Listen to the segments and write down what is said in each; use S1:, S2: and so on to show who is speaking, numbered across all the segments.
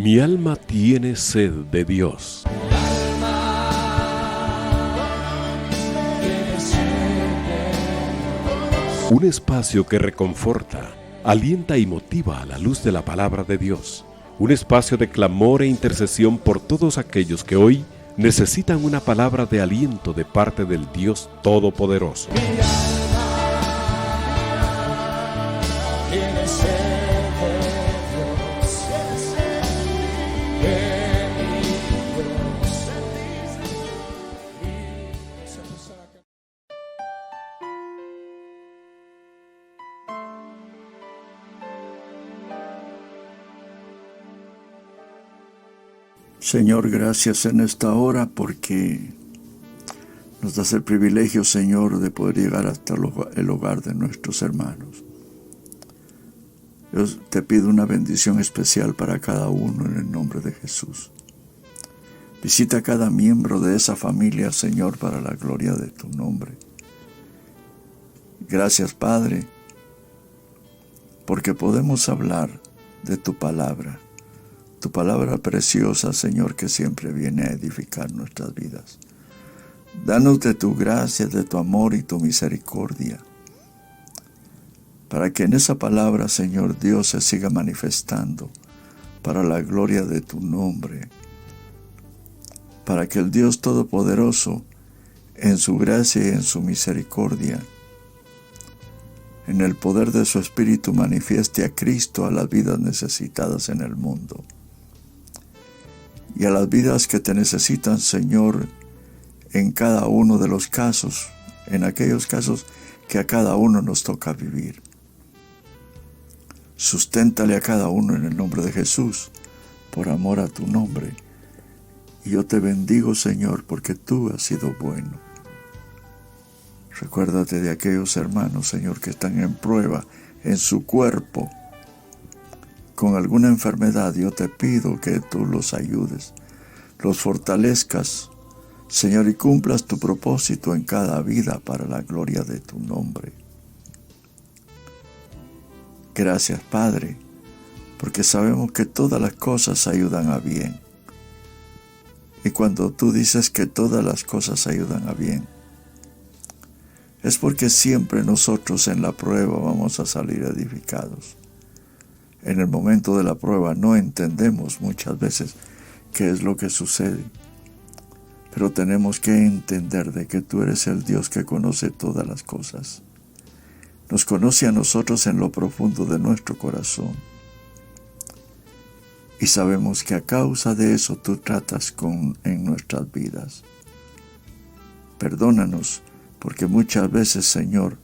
S1: Mi alma tiene sed de Dios. Un espacio que reconforta, alienta y motiva a la luz de la palabra de Dios. Un espacio de clamor e intercesión por todos aquellos que hoy necesitan una palabra de aliento de parte del Dios Todopoderoso.
S2: Señor, gracias en esta hora porque nos das el privilegio, Señor, de poder llegar hasta el hogar de nuestros hermanos. Yo te pido una bendición especial para cada uno en el nombre de Jesús. Visita a cada miembro de esa familia, Señor, para la gloria de tu nombre. Gracias, Padre, porque podemos hablar de tu palabra preciosa, Señor, que siempre viene a edificar nuestras vidas. Danos de tu gracia, de tu amor y tu misericordia, para que en esa palabra, Señor Dios, se siga manifestando para la gloria de tu nombre, para que el Dios Todopoderoso, en su gracia y en su misericordia, en el poder de su Espíritu, manifieste a Cristo a las vidas necesitadas en el mundo. Y a las vidas que te necesitan, Señor, en cada uno de los casos, en aquellos casos que a cada uno nos toca vivir. Susténtale a cada uno en el nombre de Jesús, por amor a tu nombre. Y yo te bendigo, Señor, porque tú has sido bueno. Recuérdate de aquellos hermanos, Señor, que están en prueba en su cuerpo, con alguna enfermedad. Yo te pido que tú los ayudes, los fortalezcas, Señor, y cumplas tu propósito en cada vida para la gloria de tu nombre. Gracias, Padre, porque sabemos que todas las cosas ayudan a bien. Y cuando tú dices que todas las cosas ayudan a bien, es porque siempre nosotros en la prueba vamos a salir edificados. En el momento de la prueba no entendemos muchas veces qué es lo que sucede, pero tenemos que entender de que tú eres el Dios que conoce todas las cosas. Nos conoce a nosotros en lo profundo de nuestro corazón. Y sabemos que a causa de eso tú tratas en nuestras vidas. Perdónanos, porque muchas veces, Señor,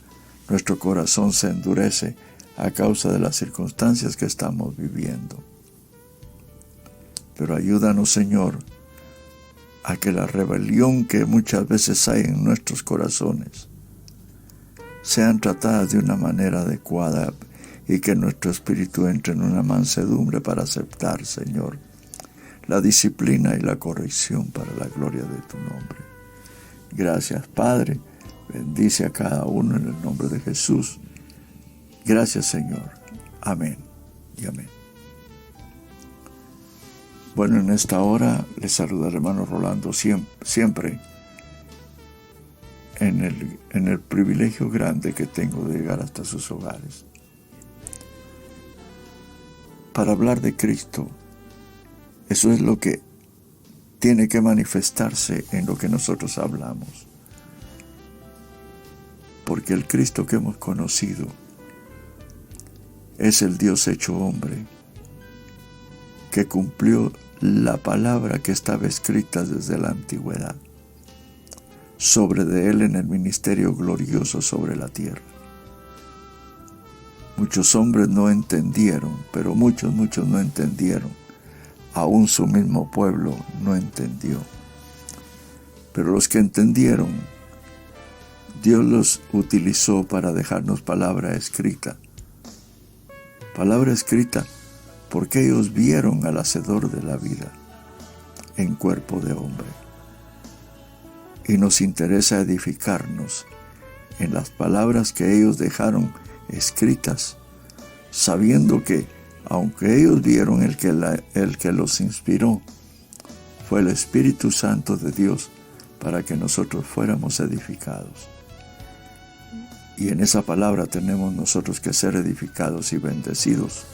S2: nuestro corazón se endurece a causa de las circunstancias que estamos viviendo. Pero ayúdanos, Señor, a que la rebelión que muchas veces hay en nuestros corazones sean tratadas de una manera adecuada y que nuestro espíritu entre en una mansedumbre para aceptar, Señor, la disciplina y la corrección para la gloria de tu nombre. Gracias, Padre. Bendice a cada uno en el nombre de Jesús. Gracias, Señor. Amén y amén. Bueno, en esta hora les saluda el hermano Rolando siempre en el privilegio grande que tengo de llegar hasta sus hogares para hablar de Cristo. Eso es lo que tiene que manifestarse en lo que nosotros hablamos, porque el Cristo que hemos conocido es el Dios hecho hombre, que cumplió la palabra que estaba escrita desde la antigüedad, sobre de él en el ministerio glorioso sobre la tierra. Muchos hombres no entendieron, pero muchos no entendieron. Aún su mismo pueblo no entendió. Pero los que entendieron, Dios los utilizó para dejarnos palabra escrita. Palabra escrita porque ellos vieron al Hacedor de la vida en cuerpo de hombre. Y nos interesa edificarnos en las palabras que ellos dejaron escritas, sabiendo que aunque ellos vieron el que los inspiró fue el Espíritu Santo de Dios para que nosotros fuéramos edificados. Y en esa palabra tenemos nosotros que ser edificados y bendecidos,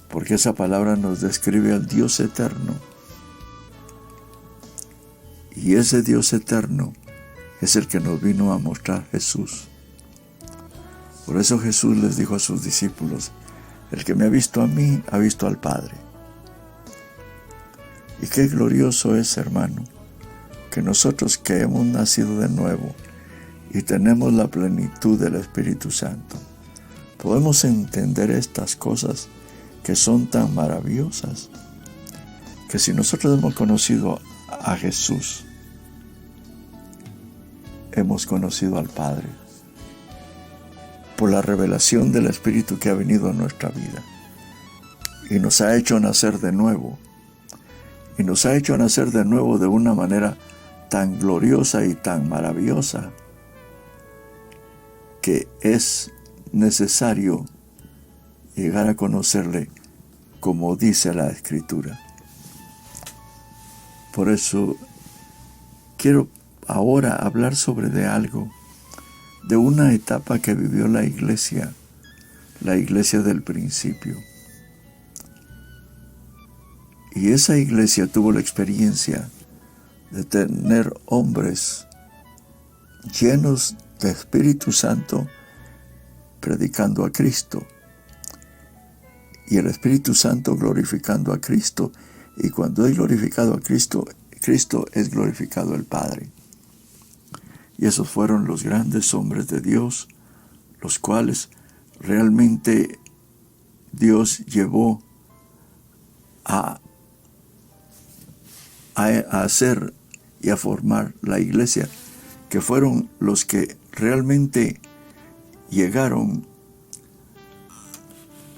S2: porque esa palabra nos describe al Dios eterno. Y ese Dios eterno es el que nos vino a mostrar Jesús. Por eso Jesús les dijo a sus discípulos: el que me ha visto a mí, ha visto al Padre. Y qué glorioso es, hermano, que nosotros que hemos nacido de nuevo y tenemos la plenitud del Espíritu Santo, podemos entender estas cosas que son tan maravillosas, que si nosotros hemos conocido a Jesús, hemos conocido al Padre, por la revelación del Espíritu que ha venido a nuestra vida, y nos ha hecho nacer de nuevo, y nos ha hecho nacer de nuevo de una manera tan gloriosa y tan maravillosa, que es necesario llegar a conocerle como dice la Escritura. Por eso quiero ahora hablar sobre de una etapa que vivió la iglesia del principio. Y esa iglesia tuvo la experiencia de tener hombres llenos de Espíritu Santo predicando a Cristo, y el Espíritu Santo glorificando a Cristo, y cuando es glorificado a Cristo, Cristo es glorificado el Padre. Y esos fueron los grandes hombres de Dios, los cuales realmente Dios llevó a hacer y a formar la iglesia, que fueron los que realmente llegaron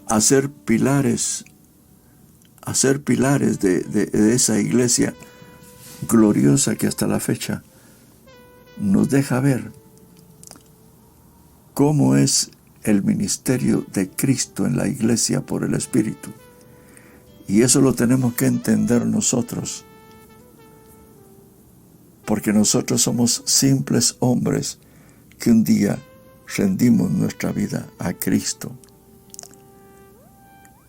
S2: a ser pilares de esa iglesia gloriosa que hasta la fecha nos deja ver cómo es el ministerio de Cristo en la iglesia por el Espíritu. Y eso lo tenemos que entender nosotros, porque nosotros somos simples hombres que un día rendimos nuestra vida a Cristo.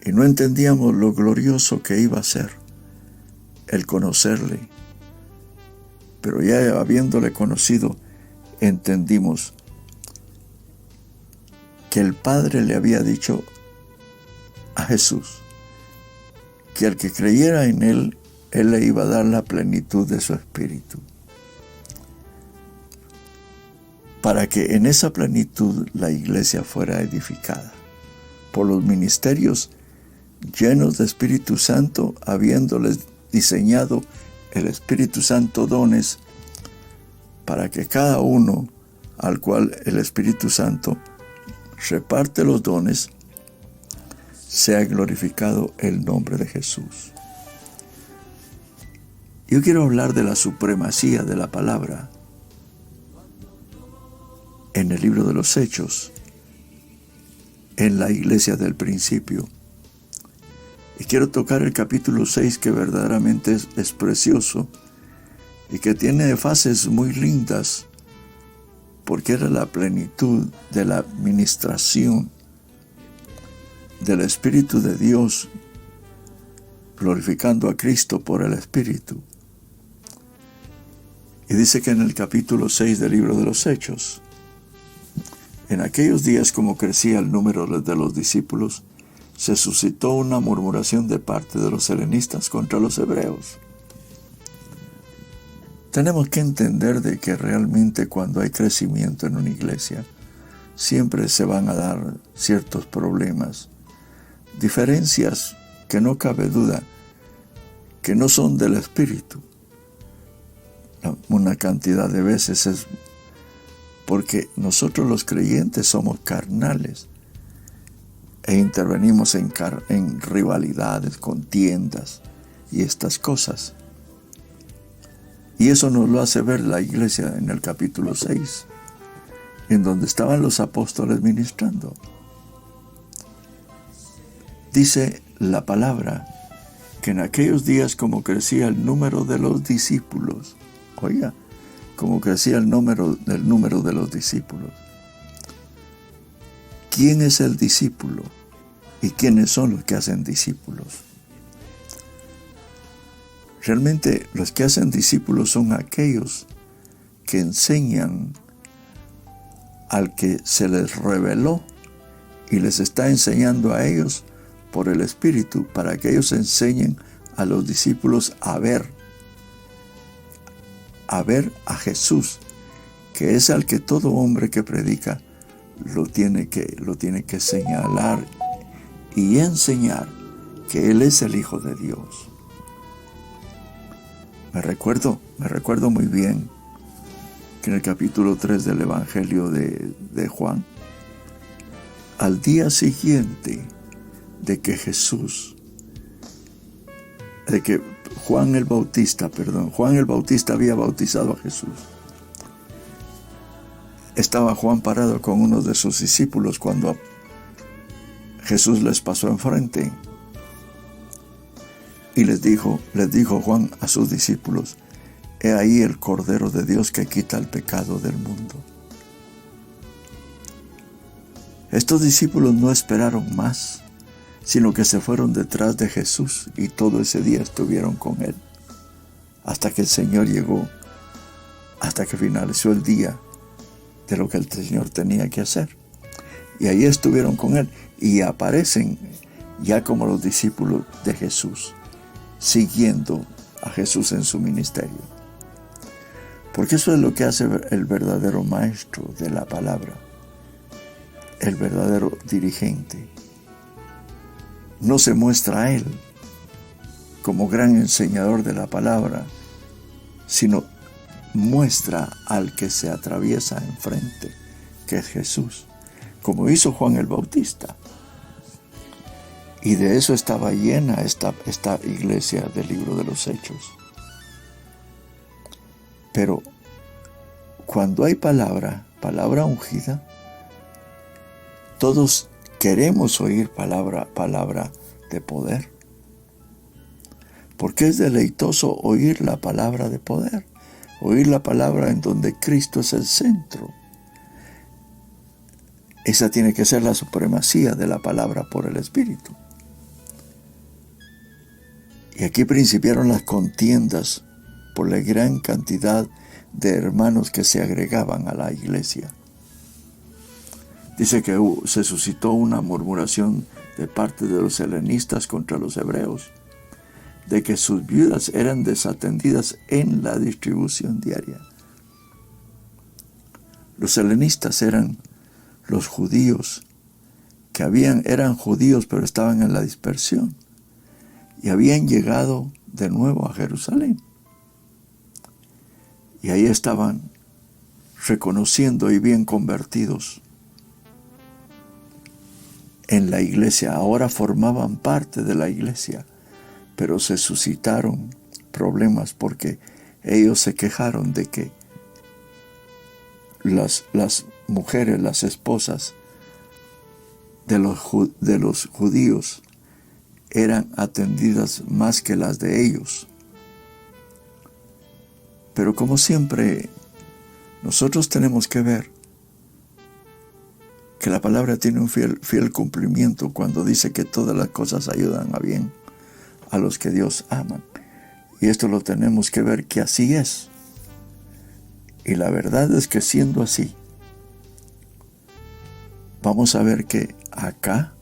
S2: Y no entendíamos lo glorioso que iba a ser el conocerle. Pero ya habiéndole conocido, entendimos que el Padre le había dicho a Jesús que al que creyera en Él, Él le iba a dar la plenitud de su Espíritu, para que en esa plenitud la iglesia fuera edificada por los ministerios llenos de Espíritu Santo, habiéndoles diseñado el Espíritu Santo dones, para que cada uno al cual el Espíritu Santo reparte los dones, sea glorificado el nombre de Jesús. Yo quiero hablar de la supremacía de la palabra en el libro de los Hechos, en la iglesia del principio. Y quiero tocar el capítulo 6, que verdaderamente es precioso y que tiene fases muy lindas, porque era la plenitud de la ministración del Espíritu de Dios, glorificando a Cristo por el Espíritu. Y dice que en el capítulo 6 del libro de los Hechos: en aquellos días, como crecía el número de los discípulos, se suscitó una murmuración de parte de los helenistas contra los hebreos. Tenemos que entender de que realmente cuando hay crecimiento en una iglesia, siempre se van a dar ciertos problemas, diferencias que no cabe duda que no son del Espíritu. Una cantidad de veces es porque nosotros los creyentes somos carnales e intervenimos en rivalidades, contiendas y estas cosas. Y eso nos lo hace ver la iglesia en el capítulo 6, en donde estaban los apóstoles ministrando. Dice la palabra que en aquellos días, como crecía el número de los discípulos, oiga, como crecía el número de los discípulos. ¿Quién es el discípulo? ¿Y quiénes son los que hacen discípulos? Realmente los que hacen discípulos son aquellos que enseñan al que se les reveló y les está enseñando a ellos por el Espíritu, para que ellos enseñen a los discípulos a ver a Jesús, que es al que todo hombre que predica lo tiene que señalar y enseñar que Él es el Hijo de Dios. Me recuerdo muy bien que en el capítulo 3 del Evangelio de Juan, al día siguiente de que Juan el Bautista había bautizado a Jesús, estaba Juan parado con uno de sus discípulos cuando Jesús les pasó enfrente y les dijo Juan a sus discípulos: he ahí el Cordero de Dios que quita el pecado del mundo. Estos discípulos no esperaron más, sino que se fueron detrás de Jesús y todo ese día estuvieron con Él, hasta que el Señor llegó, hasta que finalizó el día de lo que el Señor tenía que hacer. Y ahí estuvieron con Él y aparecen ya como los discípulos de Jesús, siguiendo a Jesús en su ministerio. Porque eso es lo que hace el verdadero maestro de la palabra, el verdadero dirigente. No se muestra a Él como gran enseñador de la palabra, sino muestra al que se atraviesa enfrente, que es Jesús, como hizo Juan el Bautista. Y de eso estaba llena esta iglesia del libro de los Hechos. Pero cuando hay palabra ungida, todos queremos oír palabra de poder. Porque es deleitoso oír la palabra de poder, oír la palabra en donde Cristo es el centro. Esa tiene que ser la supremacía de la palabra por el Espíritu. Y aquí principiaron las contiendas por la gran cantidad de hermanos que se agregaban a la iglesia. Dice que se suscitó una murmuración de parte de los helenistas contra los hebreos, de que sus viudas eran desatendidas en la distribución diaria. Los helenistas eran los judíos que eran judíos pero estaban en la dispersión y habían llegado de nuevo a Jerusalén. Y ahí estaban reconociendo y bien convertidos en la iglesia. Ahora formaban parte de la iglesia, pero se suscitaron problemas porque ellos se quejaron de que las mujeres, las esposas de los judíos eran atendidas más que las de ellos. Pero como siempre, nosotros tenemos que ver que la palabra tiene un fiel cumplimiento cuando dice que todas las cosas ayudan a bien a los que Dios ama. Y esto lo tenemos que ver que así es. Y la verdad es que siendo así, vamos a ver que acá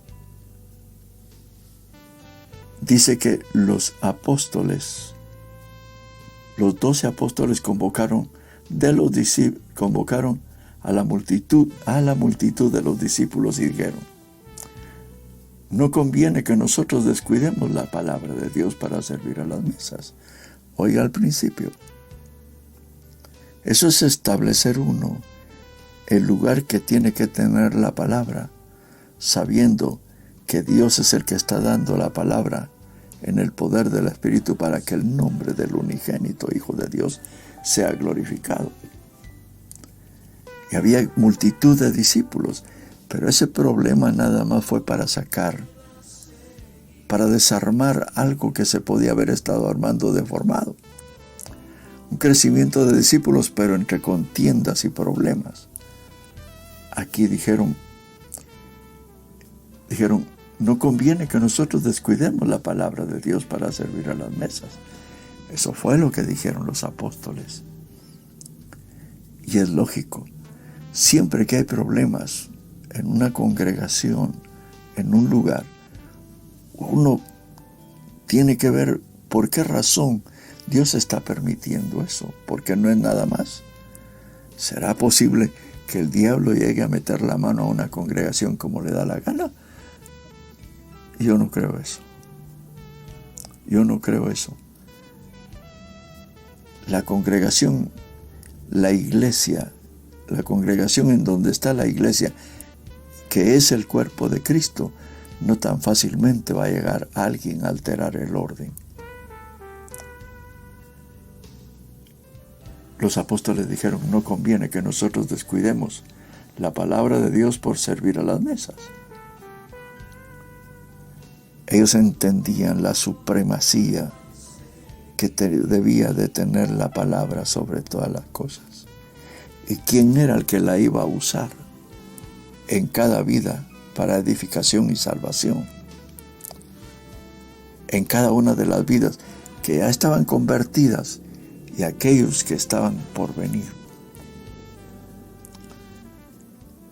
S2: dice que los apóstoles, los 12 apóstoles convocaron a la multitud de los discípulos y dijeron: no conviene que nosotros descuidemos la palabra de Dios para servir a las mesas. Oiga al principio. Eso es establecer el lugar que tiene que tener la palabra, sabiendo que Dios es el que está dando la palabra en el poder del Espíritu para que el nombre del unigénito Hijo de Dios sea glorificado. Y había multitud de discípulos, pero ese problema nada más fue para sacar para desarmar algo que se podía haber estado armando deformado. Un crecimiento de discípulos, pero entre contiendas y problemas. Aquí dijeron, no conviene que nosotros descuidemos la palabra de Dios para servir a las mesas. Eso fue lo que dijeron los apóstoles. Y es lógico, siempre que hay problemas en una congregación, en un lugar, uno tiene que ver por qué razón Dios está permitiendo eso, porque no es nada más. ¿Será posible que el diablo llegue a meter la mano a una congregación como le da la gana? Yo no creo eso. Yo no creo eso. La congregación, la iglesia, la congregación en donde está la iglesia, que es el cuerpo de Cristo, no tan fácilmente va a llegar alguien a alterar el orden. Los apóstoles dijeron, no conviene que nosotros descuidemos la palabra de Dios por servir a las mesas. Ellos entendían la supremacía que debía de tener la palabra sobre todas las cosas. ¿Y quién era el que la iba a usar en cada vida para edificación y salvación? En cada una de las vidas que ya estaban convertidas y aquellos que estaban por venir.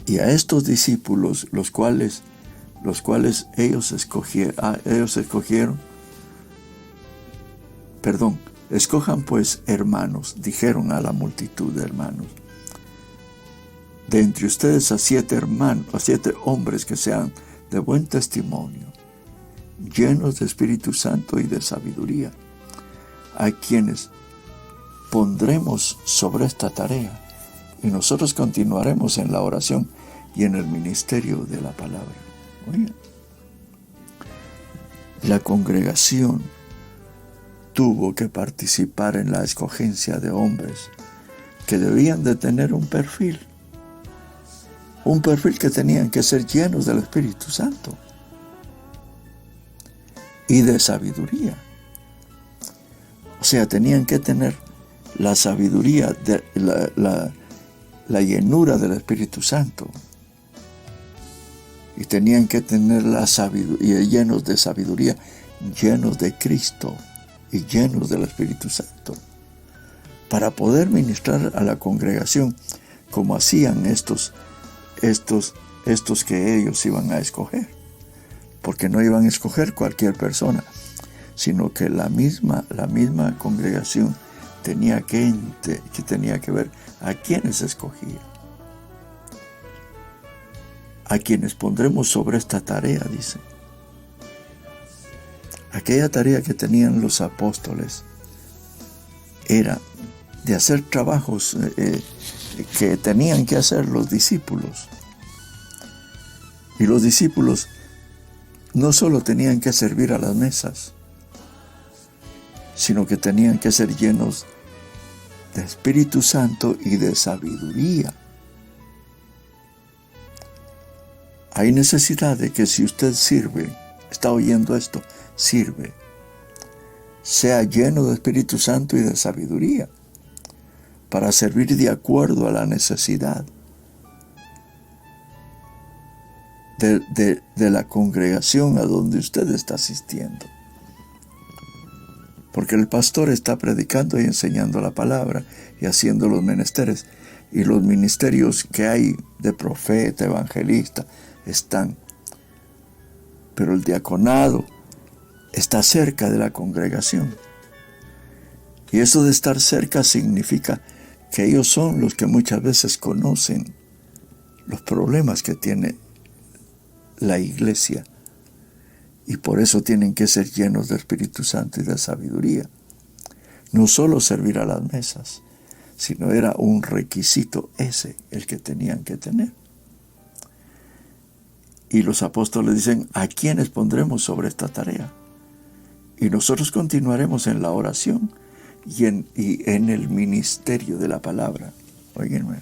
S2: Y a estos discípulos, los cuales ellos escogieron, escojan pues hermanos, dijeron a la multitud de hermanos, de entre ustedes a 7 hombres que sean de buen testimonio, llenos de Espíritu Santo y de sabiduría, a quienes pondremos sobre esta tarea, y nosotros continuaremos en la oración y en el ministerio de la palabra. Oigan, la congregación tuvo que participar en la escogencia de hombres que debían de tener un perfil que tenían que ser llenos del Espíritu Santo y de sabiduría. O sea, tenían que tener la sabiduría, la llenura del Espíritu Santo. Y tenían que tener la sabiduría, llenos de sabiduría, llenos de Cristo y llenos del Espíritu Santo, para poder ministrar a la congregación como hacían estos que ellos iban a escoger. Porque no iban a escoger cualquier persona, sino que la misma congregación tenía que ver a quienes escogía. A quienes pondremos sobre esta tarea, dice. Aquella tarea que tenían los apóstoles era de hacer trabajos que tenían que hacer los discípulos. Y los discípulos no solo tenían que servir a las mesas, sino que tenían que ser llenos de Espíritu Santo y de sabiduría. Hay necesidad de que si usted sirve, está oyendo esto, sirve, sea lleno de Espíritu Santo y de sabiduría, para servir de acuerdo a la necesidad de la congregación a donde usted está asistiendo. Porque el pastor está predicando y enseñando la palabra y haciendo los menesteres. Y los ministerios que hay de profeta, evangelista, están. Pero el diaconado está cerca de la congregación. Y eso de estar cerca significa que ellos son los que muchas veces conocen los problemas que tiene la iglesia. Y por eso tienen que ser llenos del Espíritu Santo y de sabiduría. No solo servir a las mesas, sino era un requisito ese el que tenían que tener. Y los apóstoles dicen, ¿a quiénes pondremos sobre esta tarea? Y nosotros continuaremos en la oración y en el ministerio de la palabra. Óiganme.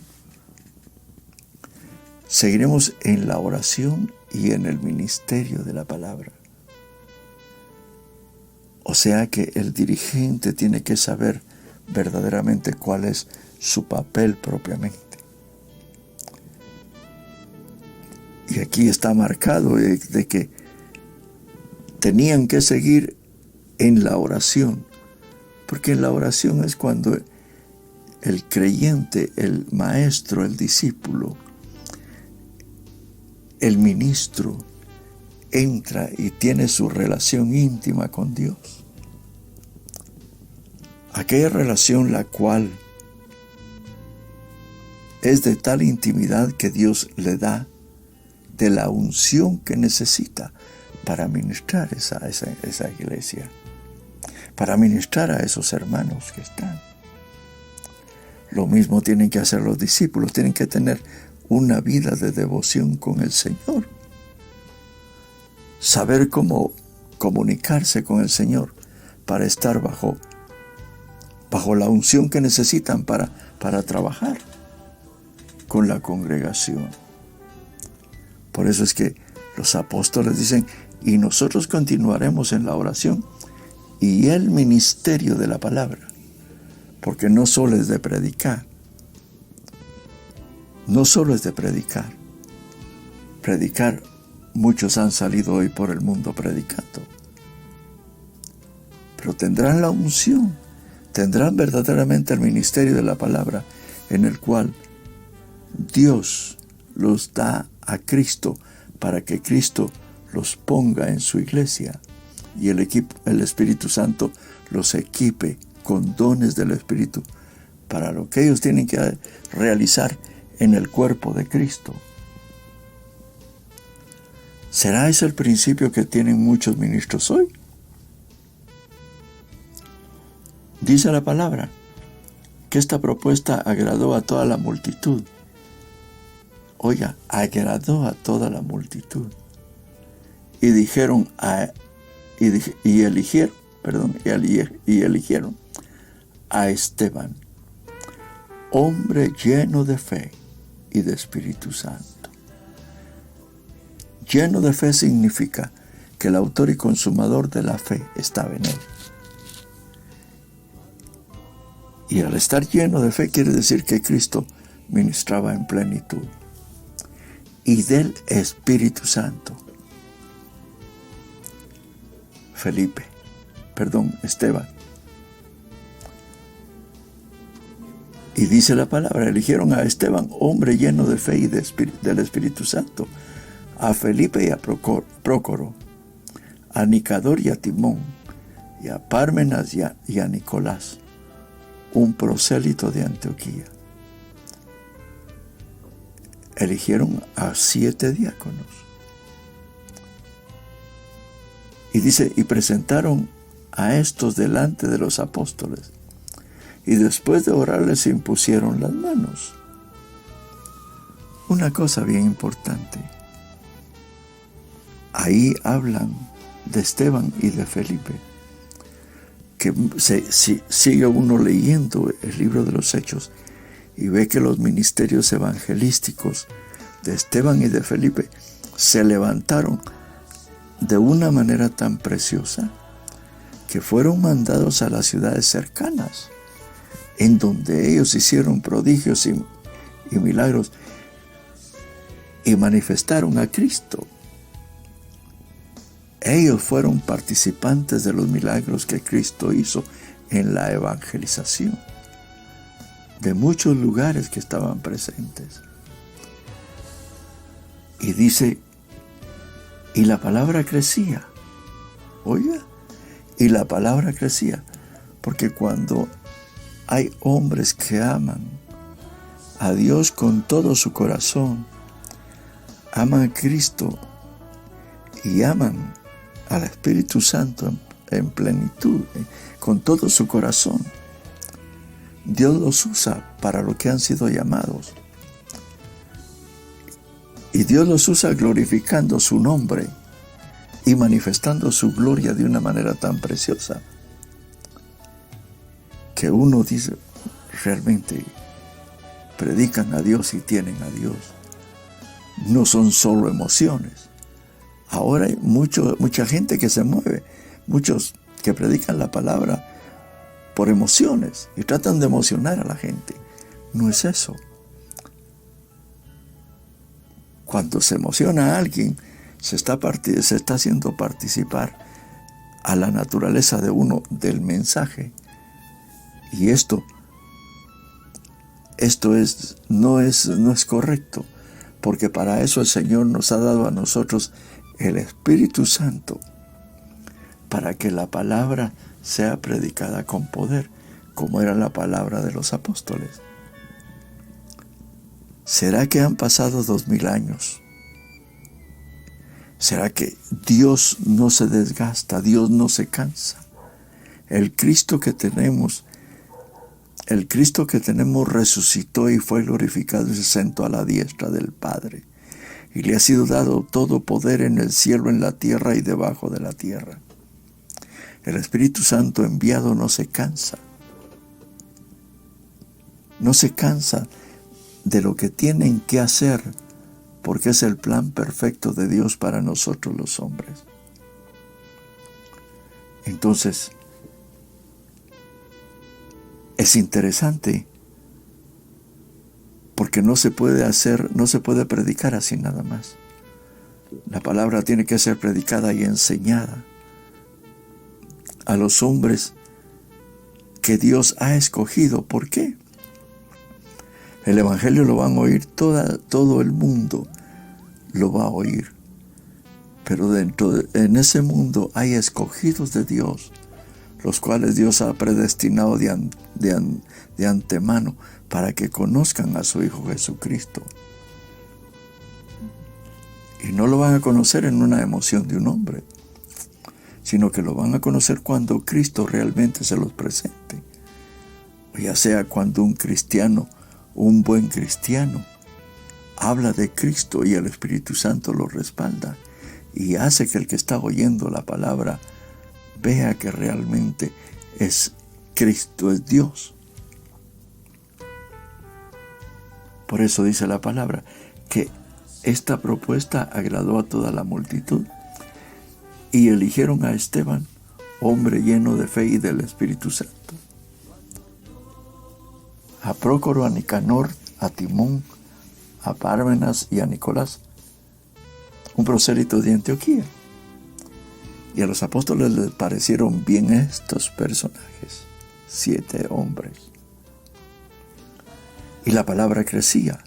S2: Seguiremos en la oración y en el ministerio de la palabra. sea que el dirigente tiene que saber verdaderamente cuál es su papel propiamente. Y aquí está marcado de que tenían que seguir en la oración, porque en la oración es cuando el creyente, el maestro, el discípulo, el ministro entra y tiene su relación íntima con Dios. Aquella relación la cual es de tal intimidad que Dios le da de la unción que necesita para ministrar esa iglesia, para ministrar a esos hermanos que están. Lo mismo tienen que hacer los discípulos, tienen que tener una vida de devoción con el Señor, saber cómo comunicarse con el Señor para estar bajo la unción que necesitan para trabajar con la congregación. Por eso es que los apóstoles dicen, y nosotros continuaremos en la oración y el ministerio de la palabra, porque no solo es de predicar, predicar, muchos han salido hoy por el mundo predicando, pero tendrán la unción, tendrán verdaderamente el ministerio de la palabra, en el cual Dios los da a Cristo para que Cristo los ponga en su iglesia y el Espíritu Santo los equipe con dones del Espíritu para lo que ellos tienen que realizar en el cuerpo de Cristo. ¿Será ese el principio que tienen muchos ministros hoy? Dice la palabra que esta propuesta agradó a toda la multitud. Oiga, agradó a toda la multitud. Y eligieron a Esteban, hombre lleno de fe y de Espíritu Santo. Lleno de fe significa que el autor y consumador de la fe estaba en él. Y al estar lleno de fe quiere decir que Cristo ministraba en plenitud. Y del Espíritu Santo. Esteban. Y dice la palabra, eligieron a Esteban, hombre lleno de fe y del Espíritu Santo, a Felipe y a Prócoro, a Nicador y a Timón, y a Pármenas y a Nicolás, un prosélito de Antioquía. Eligieron a 7 diáconos. Y dice, y presentaron a estos delante de los apóstoles. Y después de orarles se impusieron las manos. Una cosa bien importante. Ahí hablan de Esteban y de Felipe. Que sigue uno leyendo el libro de los Hechos y ve que los ministerios evangelísticos de Esteban y de Felipe se levantaron de una manera tan preciosa que fueron mandados a las ciudades cercanas, en donde ellos hicieron prodigios y milagros y manifestaron a Cristo. Ellos fueron participantes de los milagros que Cristo hizo en la evangelización de muchos lugares que estaban presentes. Y dice, y la palabra crecía. Oiga, y la palabra crecía, porque cuando hay hombres que aman a Dios con todo su corazón, aman a Cristo y aman al Espíritu Santo en plenitud, con todo su corazón, Dios los usa para lo que han sido llamados. Y Dios los usa glorificando su nombre y manifestando su gloria de una manera tan preciosa que uno dice, realmente predican a Dios y tienen a Dios. No son solo emociones. Ahora hay mucha gente que se mueve, muchos que predican la palabra por emociones y tratan de emocionar a la gente. No es eso. Cuando se emociona a alguien, se está haciendo participar a la naturaleza de uno del mensaje. Y esto no es correcto, porque para eso el Señor nos ha dado a nosotros el Espíritu Santo, para que la palabra sea predicada con poder, como era la palabra de los apóstoles. ¿Será que han pasado 2000 años? ¿Será que Dios no se desgasta, Dios no se cansa? El Cristo que tenemos resucitó y fue glorificado y se sentó a la diestra del Padre. Y le ha sido dado todo poder en el cielo, en la tierra y debajo de la tierra. El Espíritu Santo enviado no se cansa. No se cansa de lo que tienen que hacer, porque es el plan perfecto de Dios para nosotros los hombres. Entonces, es interesante, porque no se puede predicar así nada más. La palabra tiene que ser predicada y enseñada a los hombres que Dios ha escogido. ¿Por qué? El Evangelio lo van a oír todo el mundo, lo va a oír. Pero en ese mundo hay escogidos de Dios, los cuales Dios ha predestinado de antemano para que conozcan a su Hijo Jesucristo. Y no lo van a conocer en una emoción de un hombre, sino que lo van a conocer cuando Cristo realmente se los presente. O ya sea cuando un buen cristiano, habla de Cristo y el Espíritu Santo lo respalda y hace que el que está oyendo la palabra vea que realmente es Cristo, es Dios. Por eso dice la palabra que esta propuesta agradó a toda la multitud y eligieron a Esteban, hombre lleno de fe y del Espíritu Santo, a Prócoro, a Nicanor, a Timón, a Pármenas y a Nicolás, un prosélito de Antioquía. Y a los apóstoles les parecieron bien estos personajes, 7 hombres. Y la palabra crecía.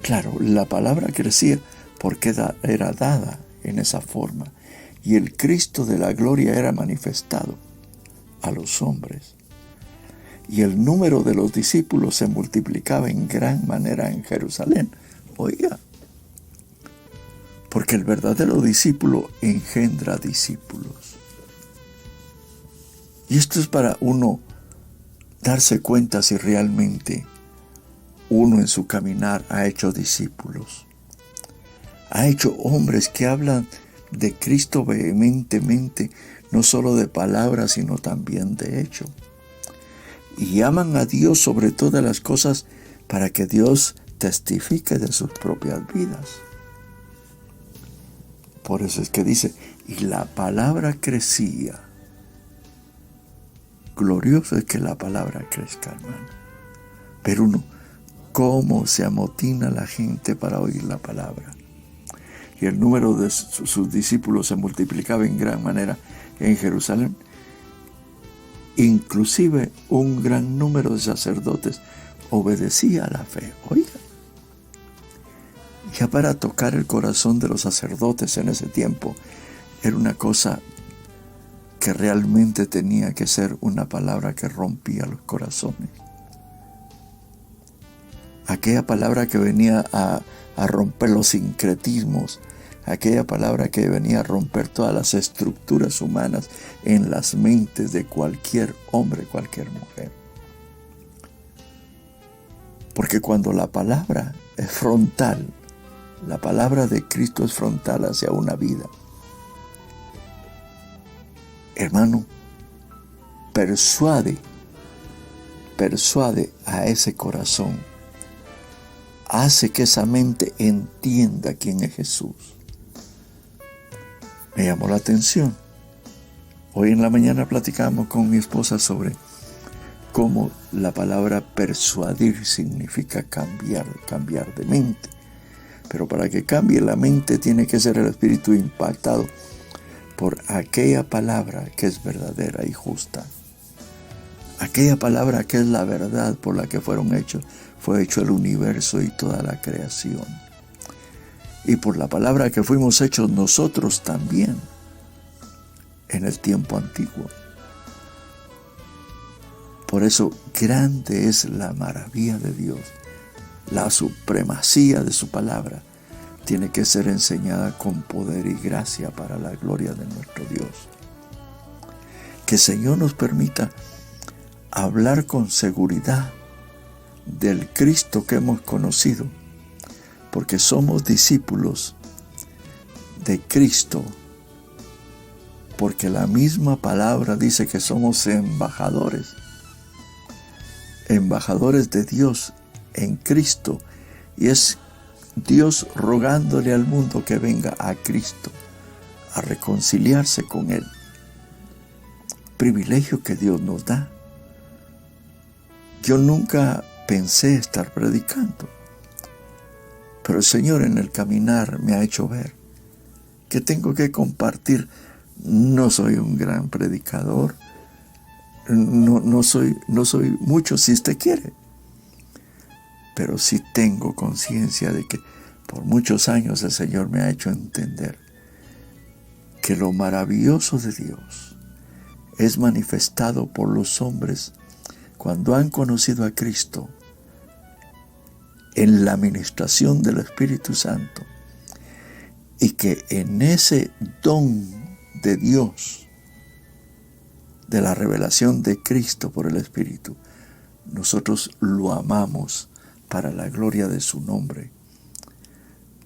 S2: Claro, la palabra crecía porque era dada en esa forma. Y el Cristo de la gloria era manifestado a los hombres. Y el número de los discípulos se multiplicaba en gran manera en Jerusalén. Oiga, porque el verdadero discípulo engendra discípulos. Y esto es para uno darse cuenta si realmente uno en su caminar ha hecho discípulos. Ha hecho hombres que hablan de Cristo vehementemente, no solo de palabras, sino también de hecho. Y aman a Dios sobre todas las cosas para que Dios testifique de sus propias vidas. Por eso es que dice, y la palabra crecía. Glorioso es que la palabra crezca, hermano. Pero uno, ¿cómo se amotina la gente para oír la palabra? Y el número de sus discípulos se multiplicaba en gran manera en Jerusalén. Inclusive un gran número de sacerdotes obedecía a la fe. Oiga, ya para tocar el corazón de los sacerdotes en ese tiempo era una cosa que realmente tenía que ser una palabra que rompía los corazones. Aquella palabra que venía a romper los sincretismos, aquella palabra que venía a romper todas las estructuras humanas en las mentes de cualquier hombre, cualquier mujer. Porque cuando la palabra es frontal, la palabra de Cristo es frontal hacia una vida, hermano, persuade a ese corazón, hace que esa mente entienda quién es Jesús. Me llamó la atención. Hoy en la mañana platicamos con mi esposa sobre cómo la palabra persuadir significa cambiar de mente. Pero para que cambie la mente tiene que ser el espíritu impactado por aquella palabra que es verdadera y justa. Aquella palabra que es la verdad por la que fue hecho el universo y toda la creación. Y por la palabra que fuimos hechos nosotros también en el tiempo antiguo. Por eso grande es la maravilla de Dios. La supremacía de su palabra tiene que ser enseñada con poder y gracia para la gloria de nuestro Dios. Que el Señor nos permita hablar con seguridad del Cristo que hemos conocido, porque somos discípulos de Cristo, porque la misma palabra dice que somos embajadores de Dios en Cristo, y es Dios rogándole al mundo que venga a Cristo a reconciliarse con Él. Privilegio que Dios nos da. Yo nunca pensé estar predicando, pero el Señor en el caminar me ha hecho ver que tengo que compartir. No soy un gran predicador, no soy mucho si usted quiere, pero sí tengo conciencia de que por muchos años el Señor me ha hecho entender que lo maravilloso de Dios es manifestado por los hombres cuando han conocido a Cristo en la administración del Espíritu Santo, y que en ese don de Dios, de la revelación de Cristo por el Espíritu, nosotros lo amamos para la gloria de su nombre.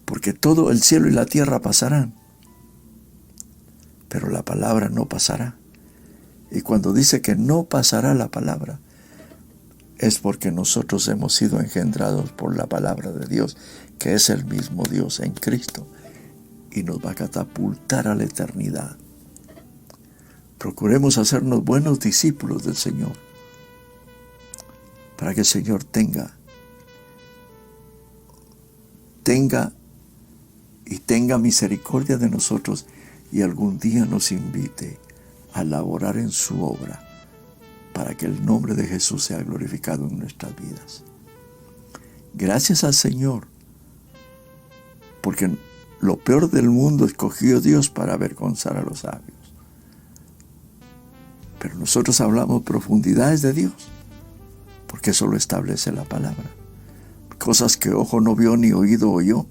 S2: Porque todo el cielo y la tierra pasarán, pero la palabra no pasará. Y cuando dice que no pasará la palabra, es porque nosotros hemos sido engendrados por la palabra de Dios, que es el mismo Dios en Cristo, y nos va a catapultar a la eternidad. Procuremos hacernos buenos discípulos del Señor, para que el Señor tenga misericordia de nosotros y algún día nos invite a laborar en su obra, para que el nombre de Jesús sea glorificado en nuestras vidas. Gracias al Señor, porque lo peor del mundo escogió Dios para avergonzar a los sabios. Pero nosotros hablamos profundidades de Dios, porque eso lo establece la palabra. Cosas que ojo no vio ni oído oyó,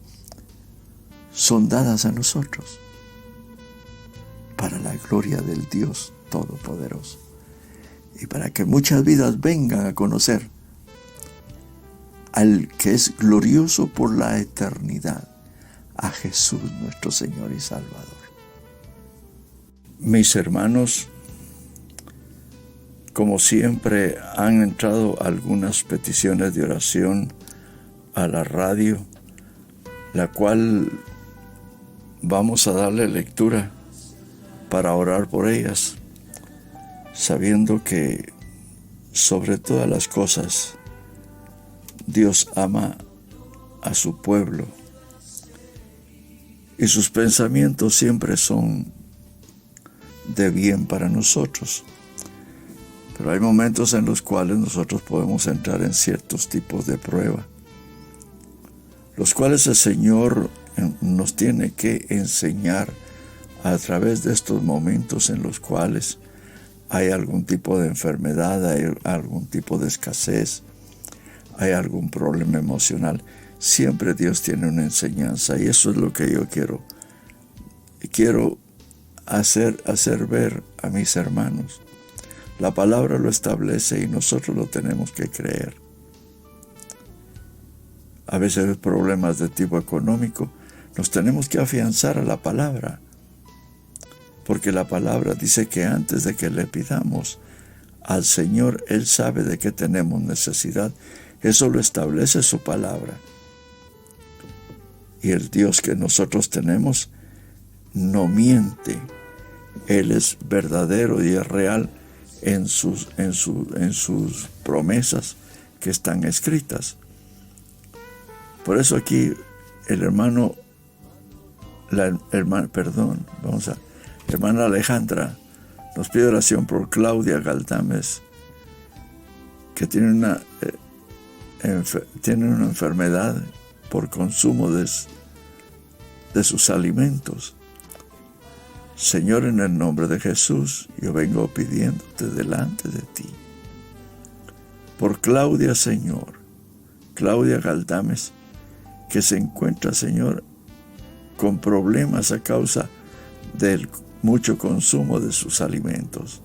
S2: son dadas a nosotros para la gloria del Dios Todopoderoso, y para que muchas vidas vengan a conocer al que es glorioso por la eternidad, a Jesús nuestro Señor y Salvador. Mis hermanos, como siempre han entrado algunas peticiones de oración a la radio, la cual vamos a darle lectura para orar por ellas, sabiendo que sobre todas las cosas Dios ama a su pueblo y sus pensamientos siempre son de bien para nosotros. Pero hay momentos en los cuales nosotros podemos entrar en ciertos tipos de prueba, los cuales el Señor nos tiene que enseñar a través de estos momentos en los cuales hay algún tipo de enfermedad, hay algún tipo de escasez, hay algún problema emocional. Siempre Dios tiene una enseñanza, y eso es lo que yo quiero hacer ver a mis hermanos. La palabra lo establece y nosotros lo tenemos que creer. A veces problemas de tipo económico, nos tenemos que afianzar a la palabra, porque la palabra dice que antes de que le pidamos al Señor, Él sabe de qué tenemos necesidad. Eso lo establece su palabra. Y el Dios que nosotros tenemos no miente. Él es verdadero y es real en sus promesas que están escritas. Por eso aquí la hermana Alejandra nos pide oración por Claudia Galdames, que tiene una enfermedad por consumo de sus alimentos. Señor, en el nombre de Jesús, yo vengo pidiéndote delante de ti. Por Claudia, Señor, Claudia Galdames, que se encuentra, Señor, con problemas a causa del mucho consumo de sus alimentos.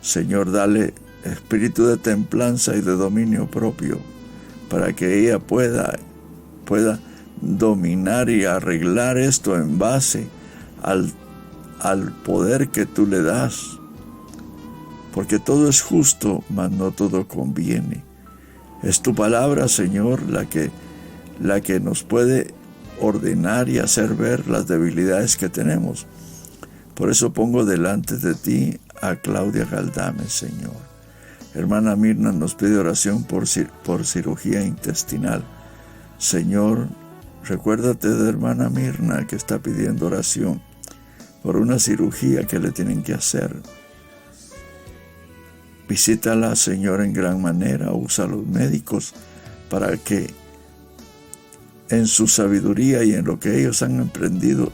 S2: Señor, dale espíritu de templanza y de dominio propio para que ella pueda dominar y arreglar esto en base al poder que tú le das, porque todo es justo, mas no todo conviene. Es tu palabra, Señor, la que nos puede ordenar y hacer ver las debilidades que tenemos. Por eso pongo delante de ti a Claudia Galdames, Señor. Hermana Mirna nos pide oración por cirugía intestinal. Señor, recuérdate de hermana Mirna, que está pidiendo oración por una cirugía que le tienen que hacer. Visítala, Señor, en gran manera. Usa a los médicos para que en su sabiduría y en lo que ellos han aprendido,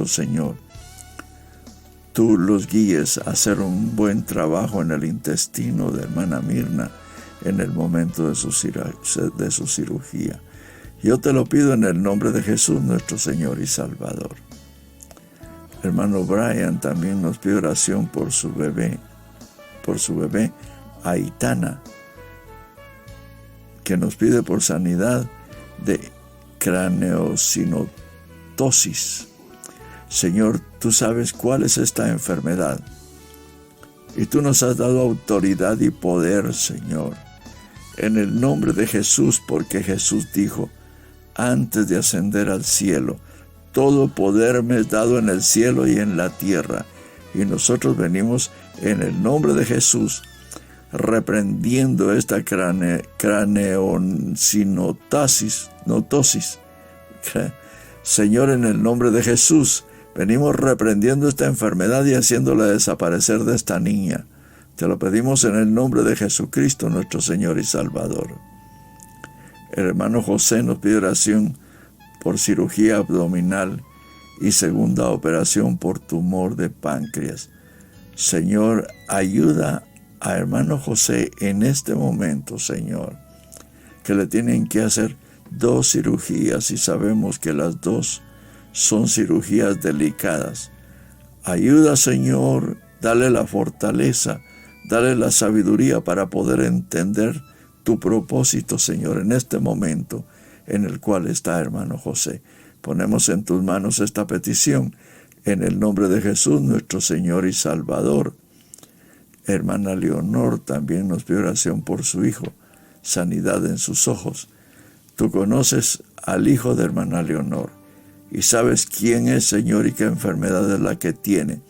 S2: Señor, tú los guíes a hacer un buen trabajo en el intestino de hermana Mirna en el momento de su cirugía. Yo te lo pido en el nombre de Jesús, nuestro Señor y Salvador. Hermano Brian también nos pide oración por su bebé Aitana, que nos pide por sanidad de craneosinotosis. Señor, tú sabes cuál es esta enfermedad y tú nos has dado autoridad y poder, Señor, en el nombre de Jesús, porque Jesús dijo antes de ascender al cielo: todo poder me es dado en el cielo y en la tierra. Y nosotros venimos en el nombre de Jesús reprendiendo esta craneosinotosis. Señor, en el nombre de Jesús, venimos reprendiendo esta enfermedad y haciéndola desaparecer de esta niña. Te lo pedimos en el nombre de Jesucristo, nuestro Señor y Salvador. El hermano José nos pide oración por cirugía abdominal y segunda operación por tumor de páncreas. Señor, ayuda a hermano José en este momento, Señor, que le tienen que hacer 2 cirugías y sabemos que las 2 son cirugías delicadas. Ayuda, Señor, dale la fortaleza, dale la sabiduría para poder entender tu propósito, Señor, en este momento en el cual está hermano José. Ponemos en tus manos esta petición en el nombre de Jesús, nuestro Señor y Salvador. Hermana Leonor también nos pide oración por su hijo, sanidad en sus ojos. Tú conoces al hijo de hermana Leonor y sabes quién es, Señor, y qué enfermedad es la que tiene.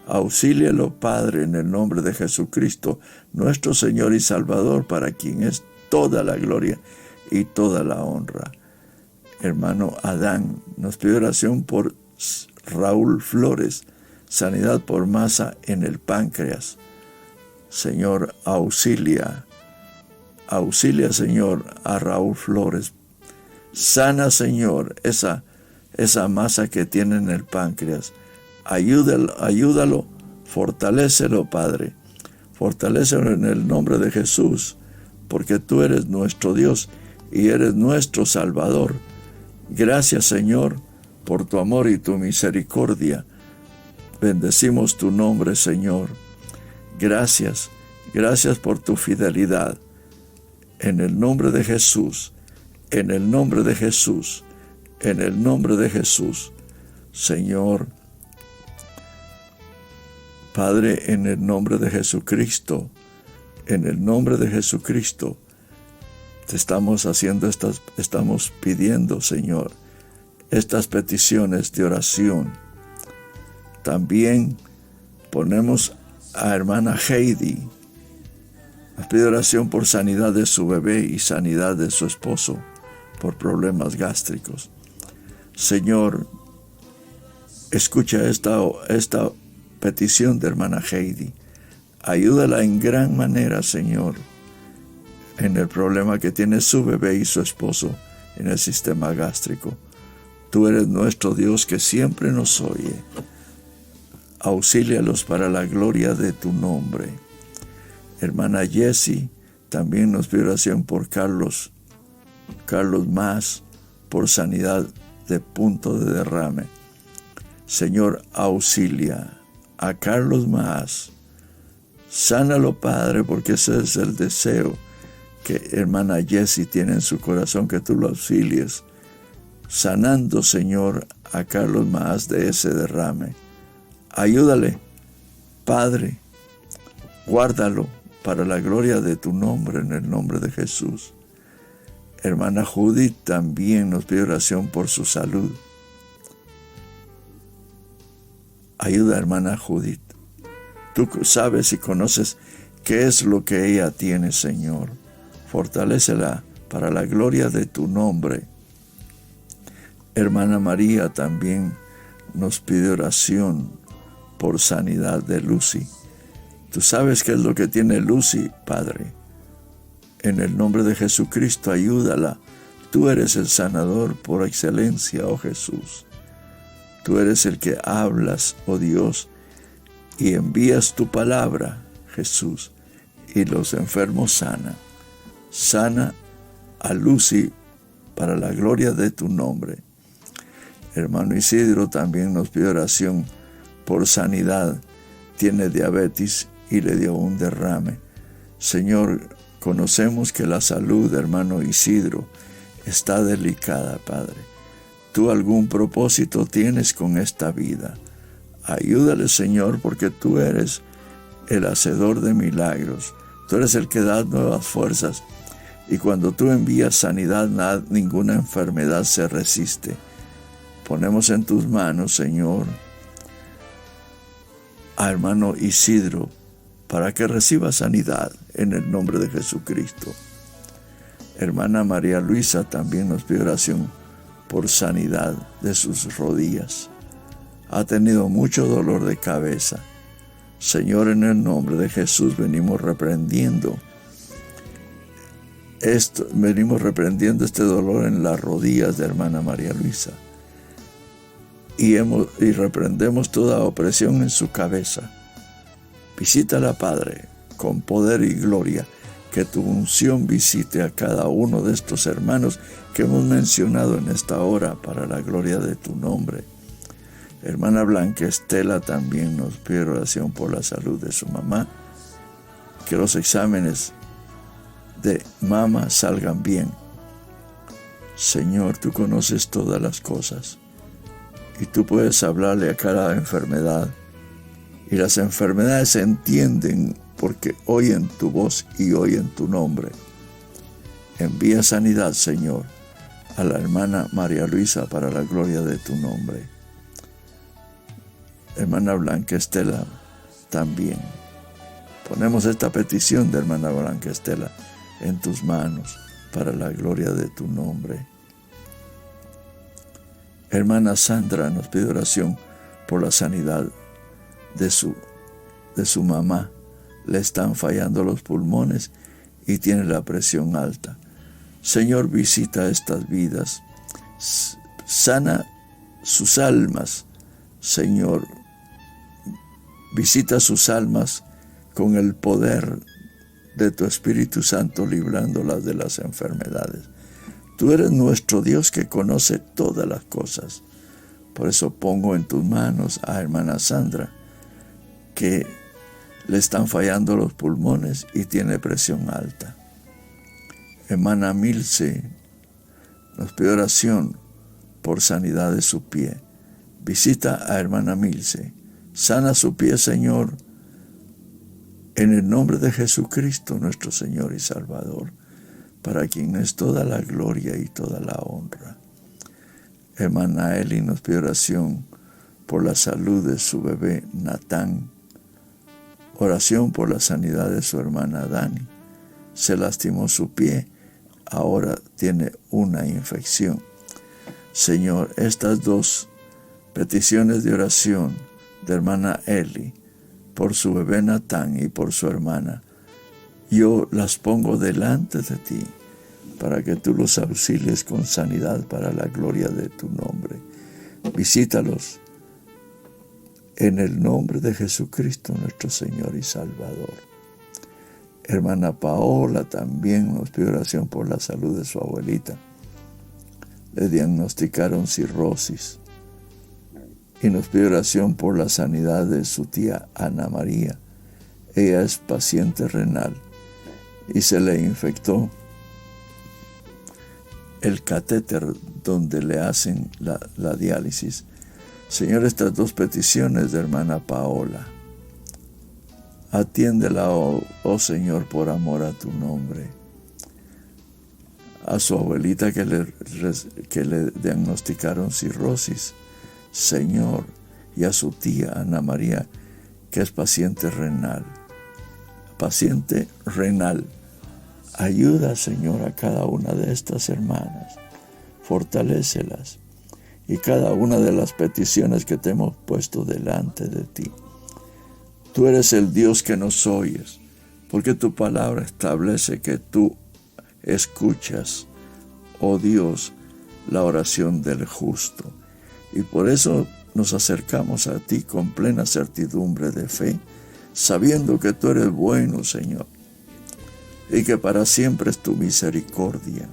S2: Auxílialo, Padre, en el nombre de Jesucristo, nuestro Señor y Salvador, para quien es toda la gloria y toda la honra. Hermano Adán nos pide oración por Raúl Flores, sanidad por masa en el páncreas. Señor, auxilia, Señor, a Raúl Flores. Sana, Señor, esa masa que tiene en el páncreas. Ayúdalo, fortalécelo, Padre. Fortalécelo en el nombre de Jesús, porque tú eres nuestro Dios y eres nuestro Salvador. Gracias, Señor, por tu amor y tu misericordia. Bendecimos tu nombre, Señor. Gracias por tu fidelidad. En el nombre de Jesús, en el nombre de Jesús, en el nombre de Jesús. Señor, Padre, en el nombre de Jesucristo, en el nombre de Jesucristo, te estamos pidiendo, Señor, estas peticiones de oración. También ponemos a hermana Heidi. Nos pide oración por sanidad de su bebé y sanidad de su esposo por problemas gástricos. Señor, escucha esta petición de hermana Heidi. Ayúdala en gran manera, Señor, en el problema que tiene su bebé y su esposo en el sistema gástrico. Tú eres nuestro Dios que siempre nos oye. Auxílialos para la gloria de tu nombre. Hermana Jessie también nos pide oración por Carlos Más, por sanidad de punto de derrame. Señor, auxilia a Carlos Más. Sánalo, Padre, porque ese es el deseo que hermana Jessie tiene en su corazón, que tú lo auxilies, sanando, Señor, a Carlos Más de ese derrame. Ayúdale, Padre, guárdalo para la gloria de tu nombre, en el nombre de Jesús. Hermana Judith también nos pide oración por su salud. Ayuda, hermana Judith. Tú sabes y conoces qué es lo que ella tiene, Señor. Fortalécela para la gloria de tu nombre. Hermana María también nos pide oración por sanidad de Lucy. Tú sabes qué es lo que tiene Lucy, Padre. En el nombre de Jesucristo, ayúdala. Tú eres el sanador por excelencia, oh Jesús. Tú eres el que hablas, oh Dios, y envías tu palabra, Jesús, y los enfermos sanan. Sana a Lucy para la gloria de tu nombre. Hermano Isidro también nos pide oración por sanidad. Tiene diabetes y le dio un derrame. Señor, conocemos que la salud de hermano Isidro está delicada, Padre. Tú algún propósito tienes con esta vida. Ayúdale, Señor, porque tú eres el hacedor de milagros. Tú eres el que da nuevas fuerzas. Y cuando tú envías sanidad, ninguna enfermedad se resiste. Ponemos en tus manos, Señor, a hermano Isidro, para que reciba sanidad en el nombre de Jesucristo. Hermana María Luisa también nos pide oración por sanidad de sus rodillas. Ha tenido mucho dolor de cabeza. Señor, en el nombre de Jesús venimos reprendiendo este dolor en las rodillas de hermana María Luisa. Y reprendemos toda opresión en su cabeza. Visítala, Padre, con poder y gloria. Que tu unción visite a cada uno de estos hermanos que hemos mencionado en esta hora para la gloria de tu nombre. Hermana Blanca Estela también nos pide oración por la salud de su mamá. Que los exámenes de mama salgan bien. Señor, tú conoces todas las cosas. Y tú puedes hablarle a cada enfermedad. Y las enfermedades se entienden porque oyen tu voz y oyen tu nombre. Envía sanidad, Señor, a la hermana María Luisa para la gloria de tu nombre. Hermana Blanca Estela también. Ponemos esta petición de hermana Blanca Estela en tus manos para la gloria de tu nombre. Hermana Sandra nos pide oración por la sanidad de su mamá. Le están fallando los pulmones y tiene la presión alta. Señor, visita estas vidas. Sana sus almas. Señor, visita sus almas con el poder de tu Espíritu Santo, librándolas de las enfermedades. Tú eres nuestro Dios que conoce todas las cosas. Por eso pongo en tus manos a hermana Sandra, que le están fallando los pulmones y tiene presión alta. Hermana Milce nos pide oración por sanidad de su pie. Visita a hermana Milce. Sana su pie, Señor, en el nombre de Jesucristo, nuestro Señor y Salvador, para quien es toda la gloria y toda la honra. Hermana Eli nos pide oración por la salud de su bebé Natán. Oración por la sanidad de su hermana Dani. Se lastimó su pie, ahora tiene una infección. Señor, estas dos peticiones de oración de hermana Eli, por su bebé Natán y por su hermana, yo las pongo delante de ti, para que tú los auxilies con sanidad para la gloria de tu nombre. Visítalos en el nombre de Jesucristo, nuestro Señor y Salvador. Hermana Paola también nos pide oración por la salud de su abuelita. Le diagnosticaron cirrosis y nos pide oración por la sanidad de su tía Ana María. Ella es paciente renal y se le infectó el catéter donde le hacen la diálisis. Señor, estas dos peticiones de hermana Paola, atiéndela, oh Señor, por amor a tu nombre. A su abuelita que le diagnosticaron cirrosis, Señor, y a su tía Ana María, que es paciente renal. Ayuda, Señor, a cada una de estas hermanas. Fortalécelas. Y cada una de las peticiones que te hemos puesto delante de ti. Tú eres el Dios que nos oyes, porque tu palabra establece que tú escuchas, oh Dios, la oración del justo. Y por eso nos acercamos a ti con plena certidumbre de fe, sabiendo que tú eres bueno, Señor, y que para siempre es tu misericordia.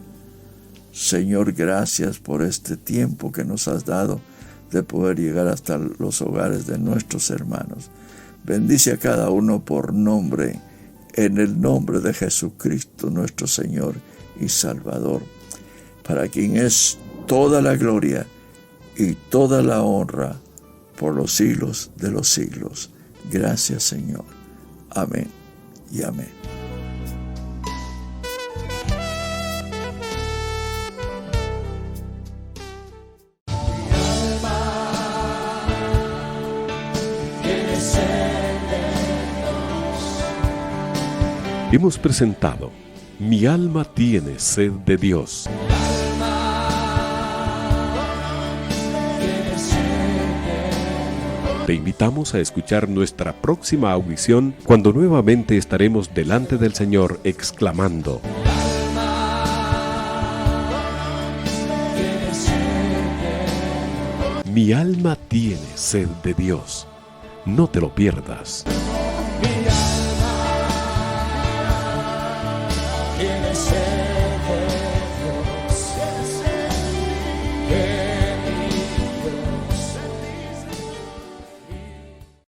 S2: Señor, gracias por este tiempo que nos has dado de poder llegar hasta los hogares de nuestros hermanos. Bendice a cada uno por nombre, en el nombre de Jesucristo, nuestro Señor y Salvador, para quien es toda la gloria y toda la honra por los siglos de los siglos. Gracias, Señor. Amén y amén.
S1: Hemos presentado Mi alma tiene sed de Dios. Te invitamos a escuchar nuestra próxima audición cuando nuevamente estaremos delante del Señor exclamando: Mi alma tiene sed de Dios. No te lo pierdas.
S3: Tiene sed de Dios.